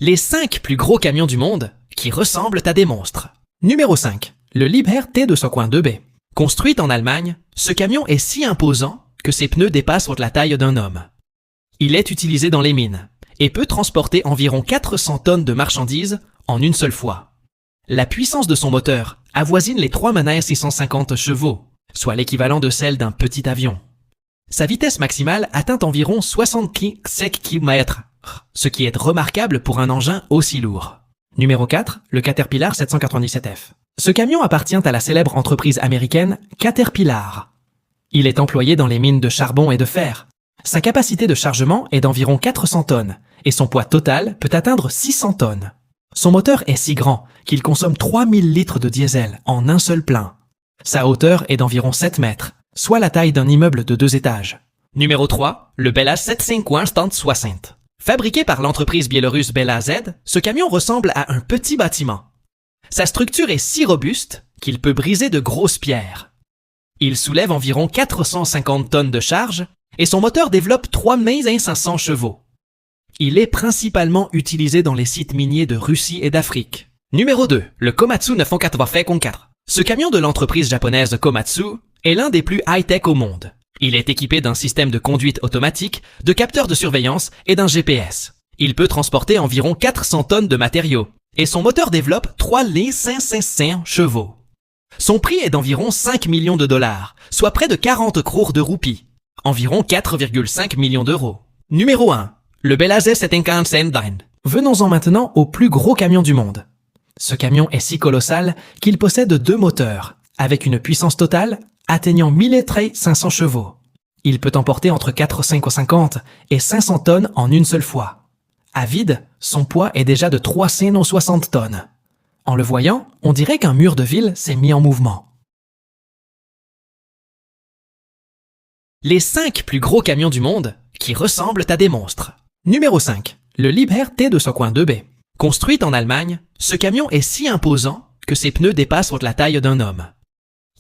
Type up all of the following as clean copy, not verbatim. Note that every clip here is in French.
Les 5 plus gros camions du monde qui ressemblent à des monstres. Numéro 5. Le Liebherr T202B. Construit en Allemagne, ce camion est si imposant que ses pneus dépassent la taille d'un homme. Il est utilisé dans les mines et peut transporter environ 400 tonnes de marchandises en une seule fois. La puissance de son moteur avoisine les 3 manèges 650 chevaux, soit l'équivalent de celle d'un petit avion. Sa vitesse maximale atteint environ 65 km, ce qui est remarquable pour un engin aussi lourd. Numéro 4, le Caterpillar 797F. Ce camion appartient à la célèbre entreprise américaine Caterpillar. Il est employé dans les mines de charbon et de fer. Sa capacité de chargement est d'environ 400 tonnes et son poids total peut atteindre 600 tonnes. Son moteur est si grand qu'il consomme 3000 litres de diesel en un seul plein. Sa hauteur est d'environ 7 mètres, soit la taille d'un immeuble de 2 étages. Numéro 3, le Bella 750. Fabriqué par l'entreprise biélorusse Bella Z, ce camion ressemble à un petit bâtiment. Sa structure est si robuste qu'il peut briser de grosses pierres. Il soulève environ 450 tonnes de charge et son moteur développe 3500 chevaux. Il est principalement utilisé dans les sites miniers de Russie et d'Afrique. Numéro 2, le Komatsu 984. Ce camion de l'entreprise japonaise Komatsu est l'un des plus high-tech au monde. Il est équipé d'un système de conduite automatique, de capteurs de surveillance et d'un GPS. Il peut transporter environ 400 tonnes de matériaux et son moteur développe 3500 chevaux. Son prix est d'environ 5 millions de dollars, soit près de 40 crores de roupies, environ 4,5 millions d'euros. Numéro 1, le Bella Z750. Venons-en maintenant au plus gros camion du monde. Ce camion est si colossal qu'il possède 2 moteurs, avec une puissance totale atteignant 1500 chevaux. Il peut emporter entre 450 et 500 tonnes en une seule fois. À vide, son poids est déjà de 360 tonnes. En le voyant, on dirait qu'un mur de ville s'est mis en mouvement. Les 5 plus gros camions du monde qui ressemblent à des monstres. Numéro 5. Le Liebherr T202B. Construit en Allemagne, ce camion est si imposant que ses pneus dépassent la taille d'un homme.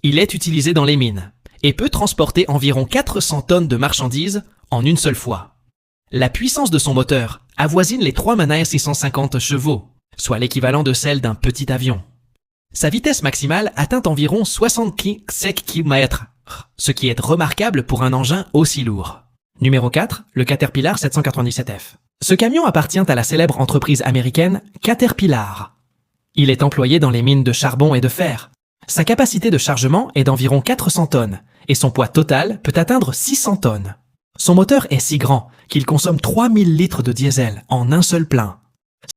Il est utilisé dans les mines et peut transporter environ 400 tonnes de marchandises en une seule fois. La puissance de son moteur avoisine les 3 manèges 650 chevaux, soit l'équivalent de celle d'un petit avion. Sa vitesse maximale atteint environ 65 km, ce qui est remarquable pour un engin aussi lourd. Numéro 4, le Caterpillar 797F. Ce camion appartient à la célèbre entreprise américaine Caterpillar. Il est employé dans les mines de charbon et de fer. Sa capacité de chargement est d'environ 400 tonnes et son poids total peut atteindre 600 tonnes. Son moteur est si grand qu'il consomme 3000 litres de diesel en un seul plein.